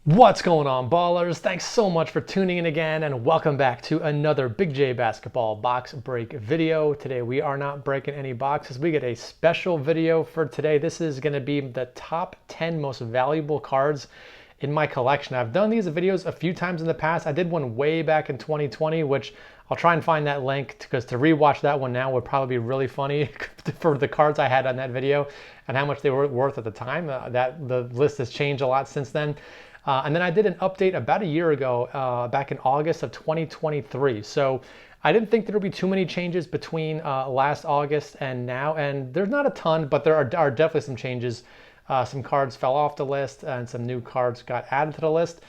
What's going on, ballers? Thanks so much for tuning in again and welcome back to another Big J Basketball box break video. Today we are not breaking any boxes. We get a special video for today. This is going to be the top 10 most valuable cards in my collection. I've done these videos a few times in the past. I did one way back in 2020, which I'll try and find that link because to rewatch that one now would probably be really funny for the cards I had on that video and how much they were worth at the time. The list has changed a lot since then. And then I did an update about a year ago, back in August of 2023. So I didn't think there would be too many changes between last August and now. And there's not a ton, but there are definitely some changes. Some cards fell off the list and some new cards got added to the list.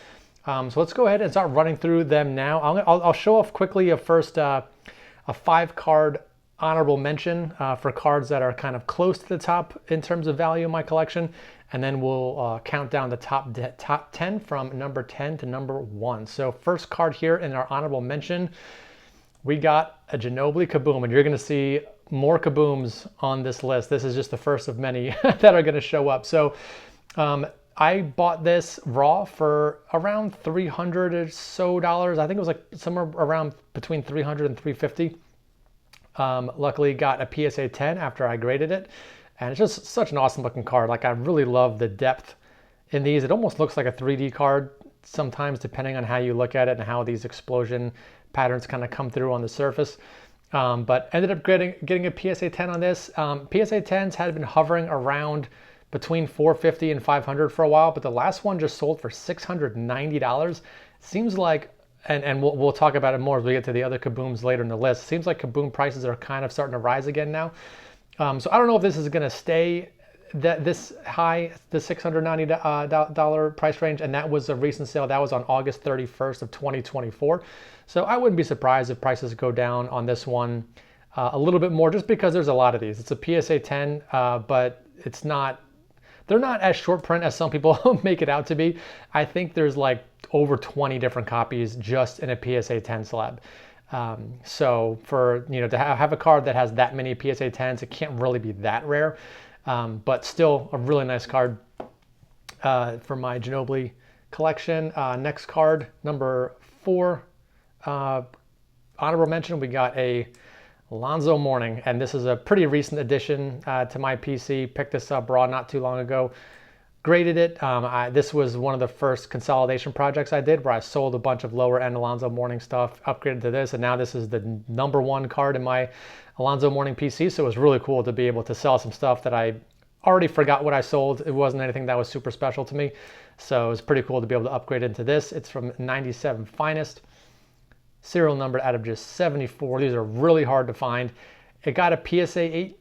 So let's go ahead and start running through them now. I'll show off quickly a 5-card honorable mention for cards that are kind of close to the top in terms of value in my collection. And then we'll count down the top 10 from number 10 to number 1. So first card here in our honorable mention, we got a Ginobili Kaboom, and you're going to see more Kabooms on this list. This is just the first of many that are going to show up. So I bought this raw for around $300 or so. I think it was like somewhere around between $300 and $350. Luckily got a PSA 10 after I graded it. And it's just such an awesome looking card. Like, I really love the depth in these. It almost looks like a 3D card sometimes, depending on how you look at it and how these explosion patterns kind of come through on the surface. But ended up getting a PSA 10 on this. PSA 10s had been hovering around between $450 and $500 for a while, but the last one just sold for $690. Seems like, and we'll talk about it more as we get to the other Kabooms later in the list. Seems like Kaboom prices are kind of starting to rise again now. So I don't know if this is going to stay this high, the $690 price range, and that was a recent sale. That was on August 31st of 2024. So I wouldn't be surprised if prices go down on this one a little bit more, just because there's a lot of these. It's a PSA 10, but it's not. They're not as short print as some people make it out to be. I think there's like over 20 different copies just in a PSA 10 slab. So for, to have a card that has that many PSA 10s, it can't really be that rare, but still a really nice card for my Ginobili collection. Next card, number 4, honorable mention, we got a Alonzo Mourning, and this is a pretty recent addition to my PC. Picked this up raw not too long ago. Graded it. This was one of the first consolidation projects I did where I sold a bunch of lower end Alonzo Mourning stuff, upgraded to this, and now this is the number 1 card in my Alonzo Mourning PC. So it was really cool to be able to sell some stuff that I already forgot what I sold. It wasn't anything that was super special to me. So it was pretty cool to be able to upgrade into this. It's from 97 Finest. Serial number out of just 74. These are really hard to find. It got a PSA 8.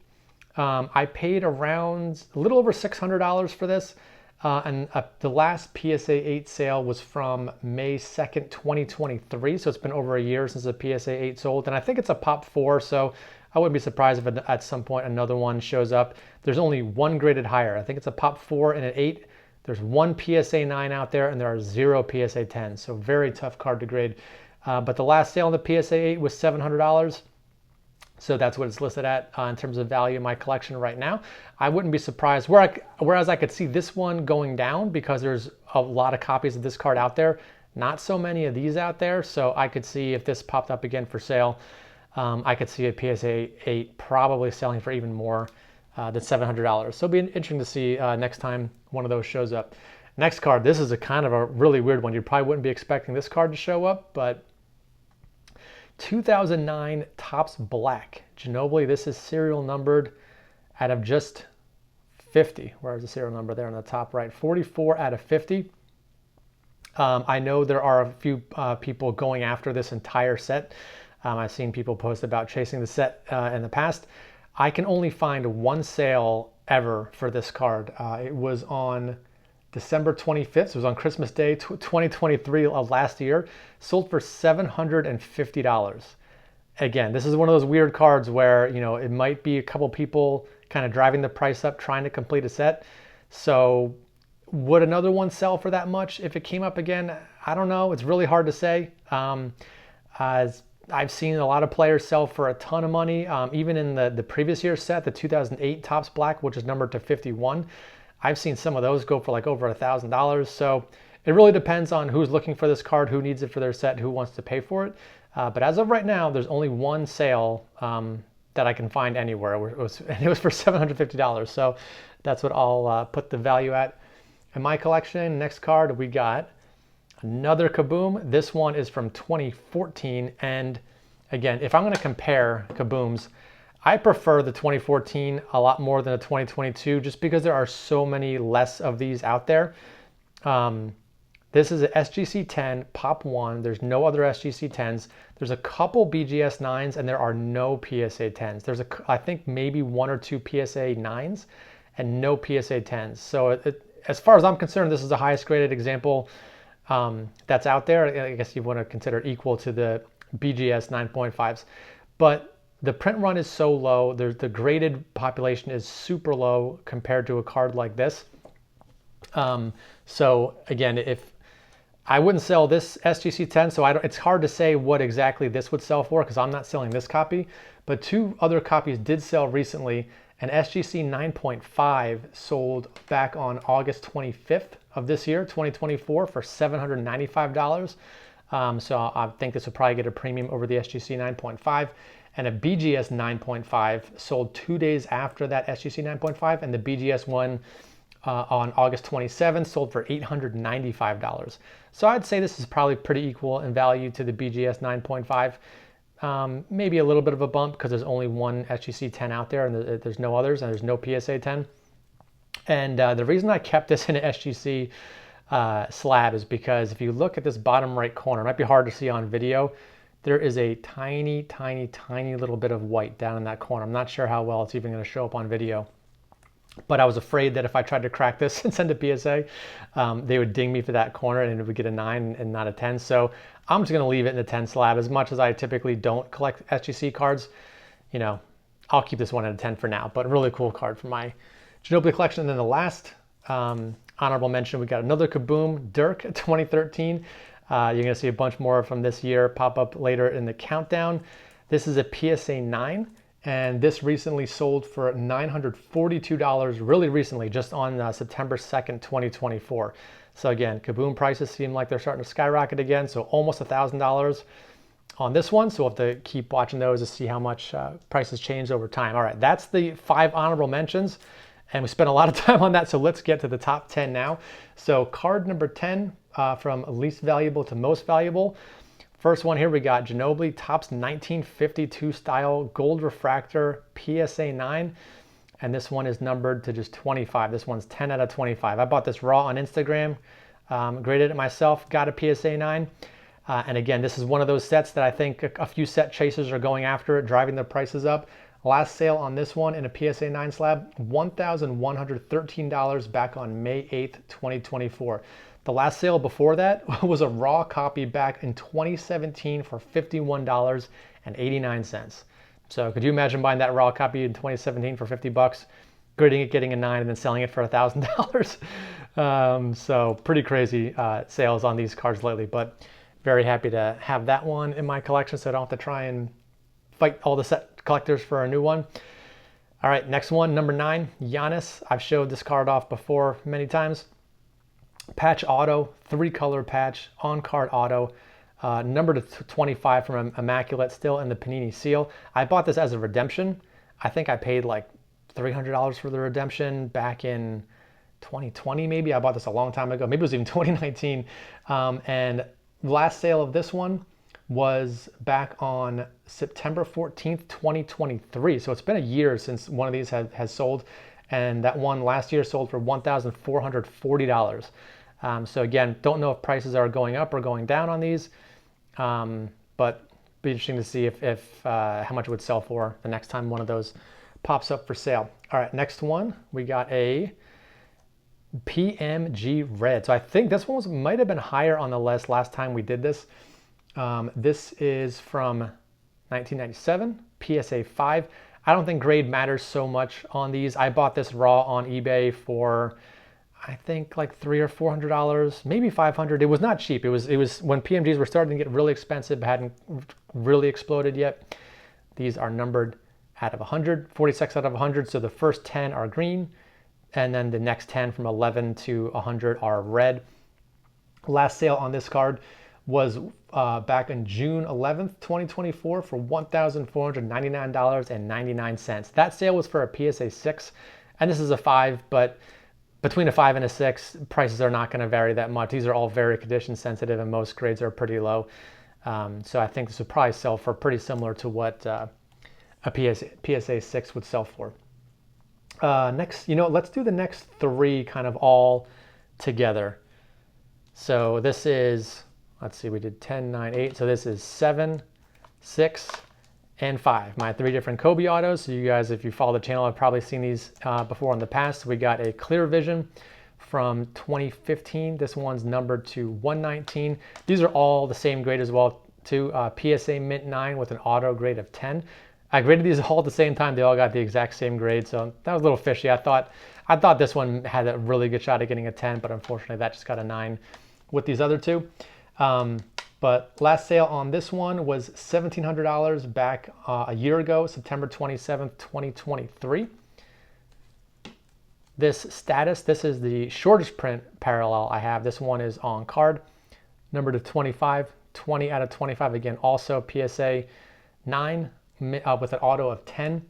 I paid around a little over $600 for this. The last PSA 8 sale was from May 2nd, 2023. So it's been over a year since the PSA 8 sold. And I think it's a Pop 4. So I wouldn't be surprised if at some point another one shows up. There's only one graded higher. I think it's a Pop 4 and an 8. There's one PSA 9 out there and there are 0 PSA 10s. So very tough card to grade. But the last sale on the PSA 8 was $700. So that's what it's listed at in terms of value in my collection right now. I wouldn't be surprised. Whereas I could see this one going down because there's a lot of copies of this card out there. Not so many of these out there. So I could see if this popped up again for sale, I could see a PSA 8 probably selling for even more than $700. So it'll be interesting to see next time one of those shows up. Next card, this is a kind of a really weird one. You probably wouldn't be expecting this card to show up, but 2009 Topps Black Ginobili. This is serial numbered out of just 50. Where's the serial number there on the top right? 44 out of 50. I know there are a few people going after this entire set. I've seen people post about chasing the set in the past. I can only find one sale ever for this card. It was on December 25th. So it was on Christmas Day, 2023 of last year. Sold for $750. Again, this is one of those weird cards where, it might be a couple people kind of driving the price up, trying to complete a set. So would another one sell for that much if it came up again? I don't know. It's really hard to say. As I've seen a lot of players sell for a ton of money. Even in the previous year's set, the 2008 Topps Black, which is numbered to 51. I've seen some of those go for like over $1,000. So it really depends on who's looking for this card, who needs it for their set, who wants to pay for it. But as of right now, there's only one sale that I can find anywhere, and it was for $750. So that's what I'll put the value at in my collection. Next card, we got another Kaboom. This one is from 2014. And again, if I'm going to compare Kabooms, I prefer the 2014 a lot more than the 2022, just because there are so many less of these out there. This is a SGC 10 Pop 1. There's no other SGC 10s. There's a couple BGS 9s, and there are no PSA 10s. There's I think maybe 1 or 2 PSA 9s and no PSA 10s. So as far as I'm concerned, this is the highest graded example that's out there. I guess you want to consider it equal to the BGS 9.5s. But the print run is so low. The graded population is super low compared to a card like this. So again, if I wouldn't sell this SGC 10, so it's hard to say what exactly this would sell for because I'm not selling this copy. But 2 other copies did sell recently. An SGC 9.5 sold back on August 25th of this year, 2024, for $795. So I think this would probably get a premium over the SGC 9.5. And a BGS 9.5 sold 2 days after that SGC 9.5, and the BGS one on August 27th sold for $895. So I'd say this is probably pretty equal in value to the BGS 9.5. Maybe a little bit of a bump because there's only one SGC 10 out there and there's no others, and there's no PSA 10. And the reason I kept this in an SGC slab is because if you look at this bottom right corner, it might be hard to see on video, there is a tiny, tiny, tiny little bit of white down in that corner. I'm not sure how well it's even going to show up on video. But I was afraid that if I tried to crack this and send a PSA, they would ding me for that corner and it would get a 9 and not a 10. So I'm just going to leave it in the 10 slab. As much as I typically don't collect SGC cards, you know, I'll keep this one at a 10 for now. But really cool card for my Ginobili collection. And then the last honorable mention, we got another Kaboom Dirk 2013. You're going to see a bunch more from this year pop up later in the countdown. This is a PSA 9. And this recently sold for $942, really recently, just on September 2nd, 2024. So again, Kaboom prices seem like they're starting to skyrocket again, so almost $1,000 on this one. So we'll have to keep watching those to see how much prices change over time. All right, that's the 5 honorable mentions, and we spent a lot of time on that, so let's get to the top 10 now. So card number 10, from least valuable to most valuable. First one here, we got Ginobili Topps 1952 style gold refractor PSA 9. And this one is numbered to just 25. This one's 10 out of 25. I bought this raw on Instagram, graded it myself, got a PSA 9. And again, this is one of those sets that I think a few set chasers are going after it, driving the prices up. Last sale on this one in a PSA 9 slab, $1,113 back on May 8th, 2024. The last sale before that was a raw copy back in 2017 for $51.89. So could you imagine buying that raw copy in 2017 for $50, grading it, getting a 9, and then selling it for $1,000? So pretty crazy sales on these cards lately, but very happy to have that one in my collection so I don't have to try and fight all the set collectors for a new one. All right, next one, number 9, Giannis. I've showed this card off before many times. Patch auto, 3-color patch, on-card auto, number to 25 from Immaculate, still in the Panini seal. I bought this as a redemption. I think I paid like $300 for the redemption back in 2020 maybe. I bought this a long time ago. Maybe it was even 2019. And last sale of this one was back on September 14th, 2023. So it's been a year since one of these has sold. And that one last year sold for $1,440. So again, don't know if prices are going up or going down on these, but be interesting to see if how much it would sell for the next time one of those pops up for sale. All right, next one, we got a PMG Red. So I think this one might have been higher on the list last time we did this. This is from 1997, PSA 5. I don't think grade matters so much on these. I bought this raw on eBay for, I think, like $300 or $400, maybe $500. It was not cheap. It was when PMGs were starting to get really expensive, hadn't really exploded yet. These are numbered out of 100, 46 out of 100. So the first 10 are green, and then the next 10 from 11 to 100 are red. Last sale on this card was back on June 11th, 2024 for $1,499.99. That sale was for a PSA 6, and this is a 5, but between a 5 and a 6, prices are not going to vary that much. These are all very condition sensitive, and most grades are pretty low. So I think this would probably sell for pretty similar to what a PSA 6 would sell for. Next, let's do the next 3 kind of all together. So this is, let's see, we did 10, 9, 8. So this is 7, 6, and 5. My 3 different Kobe autos. So you guys, if you follow the channel, have probably seen these before in the past. We got a Clear Vision from 2015. This one's numbered to 119. These are all the same grade as well, too. PSA Mint 9 with an auto grade of 10. I graded these all at the same time. They all got the exact same grade, so that was a little fishy. I thought this one had a really good shot at getting a 10, but unfortunately that just got a 9 with these other 2. But last sale on this one was $1,700 back a year ago, September 27th, 2023. This status, this is the shortest print parallel I have. This one is on card, number to 25, 20 out of 25. Again, also PSA 9 with an auto of 10.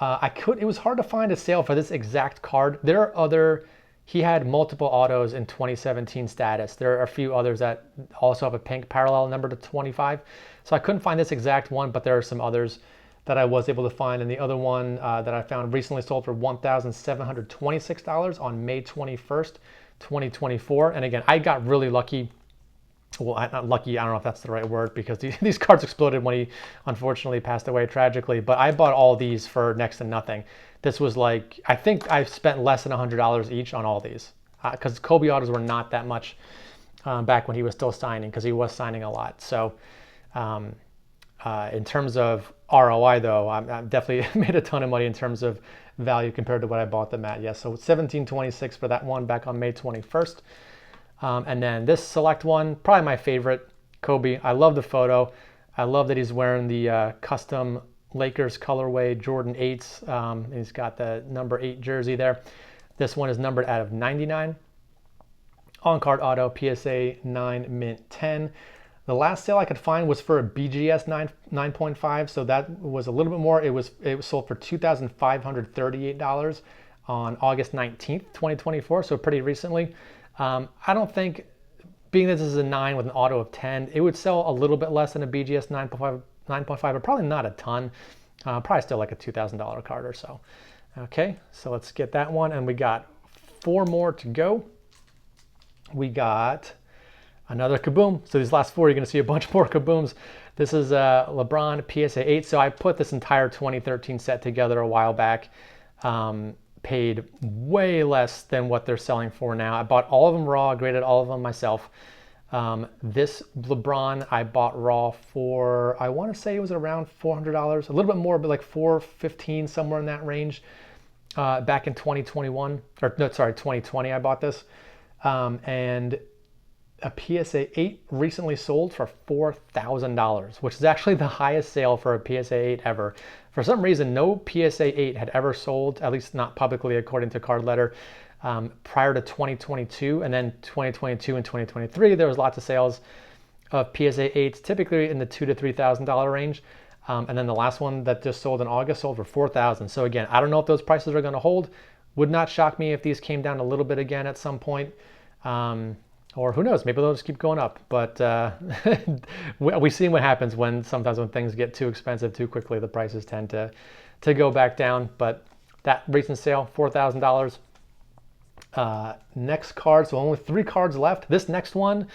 It was hard to find a sale for this exact card. There are other, he had multiple autos in 2017 status. There are a few others that also have a pink parallel number to 25. So I couldn't find this exact one, but there are some others that I was able to find. And the other one that I found recently sold for $1,726 on May 21st, 2024. And again, I got really lucky. Well, not lucky, I don't know if that's the right word, because these cards exploded when he unfortunately passed away tragically. But I bought all these for next to nothing. This was like, I think I spent less than $100 each on all these, because Kobe autos were not that much back when he was still signing, because he was signing a lot. So in terms of ROI, though, I've definitely made a ton of money in terms of value compared to what I bought them at. Yes, so $1,726 for that one back on May 21st. And then this select one, probably my favorite, Kobe. I love the photo. I love that he's wearing the custom Lakers colorway Jordan 8s. He's got the number 8 jersey there. This one is numbered out of 99. On-card auto, PSA 9 Mint 10. The last sale I could find was for a BGS 9.5, so that was a little bit more. It was sold for $2,538 on August 19th, 2024, so pretty recently. I don't think, being that this is a 9 with an auto of 10, it would sell a little bit less than a BGS 9.5, but probably not a ton. Probably still like a $2,000 card or so. Okay, so let's get that one, and we got 4 more to go. We got another Kaboom. So these last 4, you're going to see a bunch more Kabooms. This is LeBron PSA 8. So I put this entire 2013 set together a while back. Paid way less than what they're selling for now. I bought all of them raw, graded all of them myself. This LeBron I bought raw for, I want to say it was around $400, a little bit more, but like $415, somewhere in that range. Back in 2021, or no, sorry, 2020 I bought this. And a PSA 8 recently sold for $4,000, which is actually the highest sale for a PSA 8 ever. For some reason, no PSA 8 had ever sold, at least not publicly according to Card Letter, prior to 2022. And then 2022 and 2023, there was lots of sales of PSA 8s, typically in the $2,000 to $3,000 range. And then the last one that just sold in August sold for $4,000. So again, I don't know if those prices are going to hold. Would not shock me if these came down a little bit again at some point. Or who knows, maybe they'll just keep going up. But we've seen what happens sometimes when things get too expensive too quickly, the prices tend to go back down. But that recent sale, $4,000. Next card, so only 3 cards left. This next one,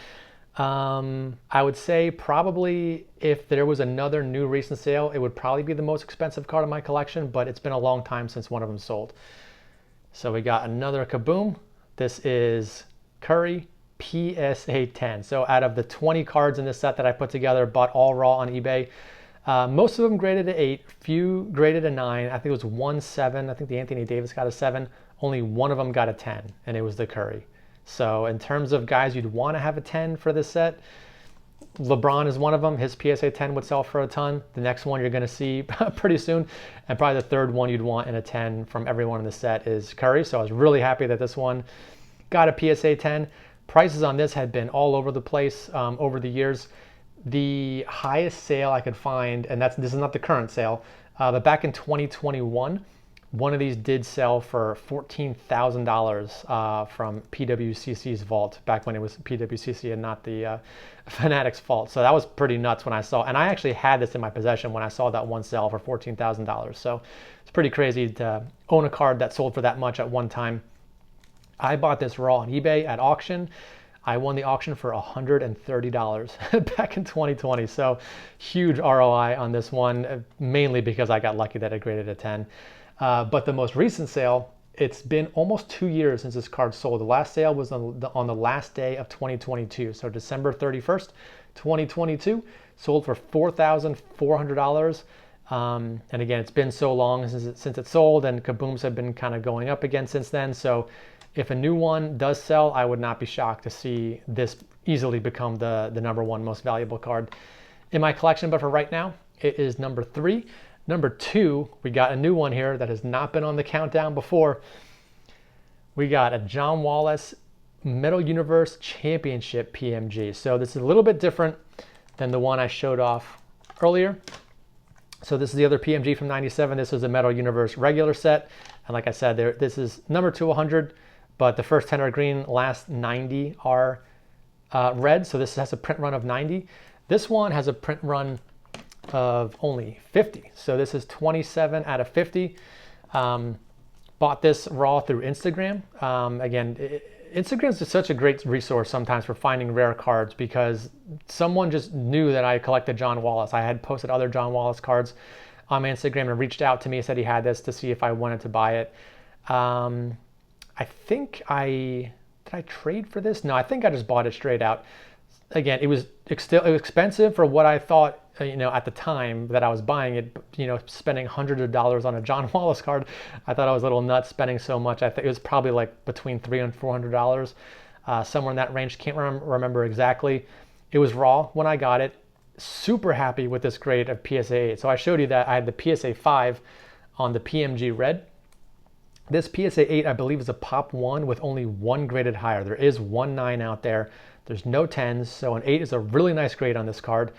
I would say probably if there was another new recent sale, it would probably be the most expensive card in my collection, but it's been a long time since one of them sold. So we got another Kaboom. This is Curry PSA 10. So out of the 20 cards in this set that I put together, bought all raw on eBay, most of them graded a 8, few graded a 9. I think it was 1 7. I think the Anthony Davis got a 7. Only one of them got a 10, and it was the Curry. So in terms of guys you'd want to have a 10 for this set, LeBron is one of them. His PSA 10 would sell for a ton. The next one you're going to see pretty soon, and probably the third one you'd want in a 10 from everyone in the set is Curry. So I was really happy that this one got a PSA 10. prices on this had been all over the place over the years. The highest sale I could find, and this is not the current sale, but back in 2021, one of these did sell for $14,000 from PWCC's vault, back when it was PWCC and not the Fanatics vault. So that was pretty nuts when I saw, and I actually had this in my possession when I saw that one sell for $14,000. So it's pretty crazy to own a card that sold for that much at one time. I bought this raw on eBay at auction. I won the auction for $130 back in 2020. So huge ROI on this one, mainly because I got lucky that it graded a 10. But the most recent sale, it's been almost 2 years since this card sold. The last sale was on the last day of 2022. So December 31st, 2022, sold for $4,400. And again, it's been so long since it sold, and Kabooms have been kind of going up again since then. So if a new one does sell, I would not be shocked to see this easily become the number one most valuable card in my collection. But for right now, it is number 3. Number 2, we got a new one here that has not been on the countdown before. We got a John Wallace Metal Universe Championship PMG. So this is a little bit different than the one I showed off earlier. So this is the other PMG from 97. This is a Metal Universe regular set. And like I said, this is number 200, but the first 10 are green, last 90 are red. So this has a print run of 90. This one has a print run of only 50. So this is 27 out of 50. Bought this raw through Instagram. Again, Instagram is just such a great resource sometimes for finding rare cards, because someone just knew that I collected John Wallace. I had posted other John Wallace cards on my Instagram and reached out to me, said he had this, to see if I wanted to buy it. I think did I trade for this? No, I think I just bought it straight out. Again, it was expensive for what I thought, at the time that I was buying it, spending hundreds of dollars on a John Wallace card. I thought I was a little nuts spending so much. I think it was probably like between $300 and $400, somewhere in that range. Can't remember exactly. It was raw when I got it. Super happy with this grade of PSA 8. So I showed you that I had the PSA 5 on the PMG red. This PSA 8, I believe, is a Pop 1 with only one graded higher. There is one 9 out there. There's no 10s, so an 8 is a really nice grade on this card.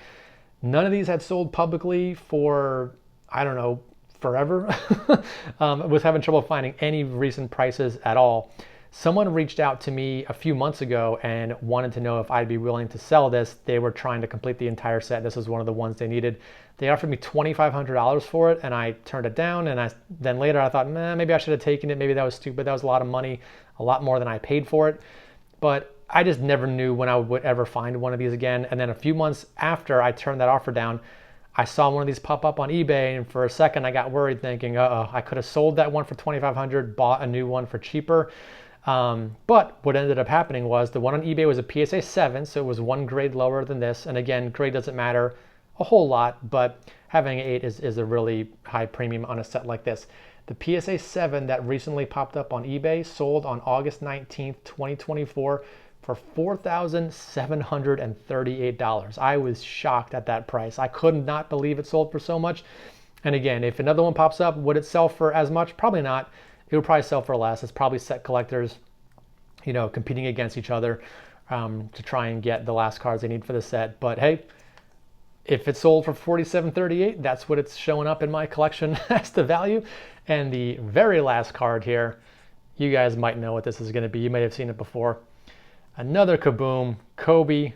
None of these had sold publicly for, I don't know, forever. Was having trouble finding any recent prices at all. Someone reached out to me a few months ago and wanted to know if I'd be willing to sell this. They were trying to complete the entire set. This was one of the ones they needed. They offered me $2,500 for it, and I turned it down. And then later I thought, maybe I should have taken it. Maybe that was stupid. That was a lot of money, a lot more than I paid for it. But I just never knew when I would ever find one of these again. And then a few months after I turned that offer down, I saw one of these pop up on eBay, and for a second I got worried, thinking, I could have sold that one for $2,500, bought a new one for cheaper. But what ended up happening was the one on eBay was a PSA 7, so it was one grade lower than this. And again, grade doesn't matter a whole lot, but having an 8 is a really high premium on a set like this. The PSA 7 that recently popped up on eBay sold on August 19th, 2024 for $4,738. I was shocked at that price. I could not believe it sold for so much. And again, if another one pops up, would it sell for as much? Probably not. It would probably sell for less. It's probably set collectors, competing against each other to try and get the last cards they need for the set. But hey, if it sold for $4,738, that's what it's showing up in my collection as the value. And the very last card here, you guys might know what this is going to be. You may have seen it before. Another Kaboom, Kobe,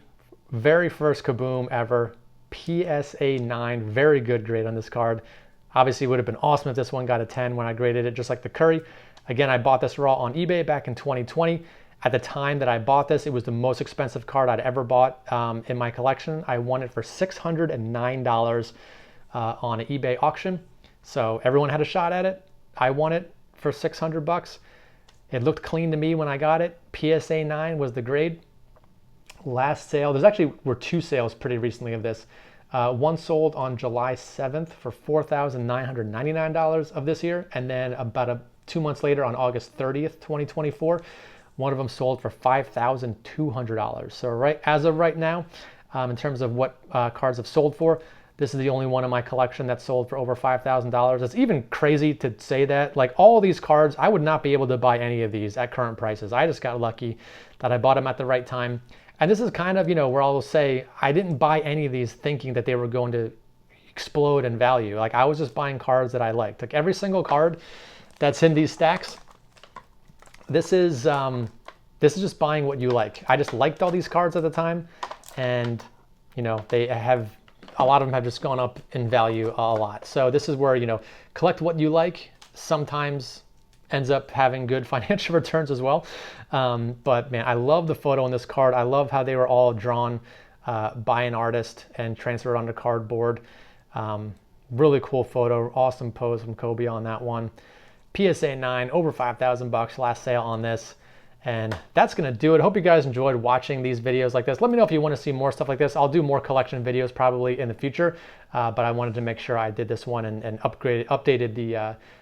very first Kaboom ever, PSA 9, very good grade on this card. Obviously, it would have been awesome if this one got a 10 when I graded it, just like the Curry. Again, I bought this raw on eBay back in 2020. At the time that I bought this, it was the most expensive card I'd ever bought in my collection. I won it for $609 on an eBay auction. So everyone had a shot at it. I won it for $600. It looked clean to me when I got it. PSA 9 was the grade. Last sale, were two sales pretty recently of this. One sold on July 7th for $4,999 of this year. And then about 2 months later on August 30th, 2024, one of them sold for $5,200. So as of right now, in terms of what cards have sold for, This is the only one in my collection that sold for over $5,000. It's even crazy to say that. Like all these cards, I would not be able to buy any of these at current prices. I just got lucky that I bought them at the right time. And this is kind of, where I will say I didn't buy any of these thinking that they were going to explode in value. Like I was just buying cards that I liked. Like every single card that's in these stacks, this is just buying what you like. I just liked all these cards at the time, and they have, a lot of them have just gone up in value a lot. So this is where, collect what you like sometimes ends up having good financial returns as well. But man, I love the photo on this card. I love how they were all drawn by an artist and transferred onto cardboard. Really cool photo, awesome pose from Kobe on that one. PSA 9, over $5,000 last sale on this. And that's going to do it. Hope you guys enjoyed watching these videos like this. Let me know if you want to see more stuff like this. I'll do more collection videos probably in the future, but I wanted to make sure I did this one and updated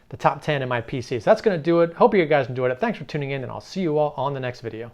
the top 10 in my PC. So that's going to do it. Hope you guys enjoyed it. Thanks for tuning in, and I'll see you all on the next video.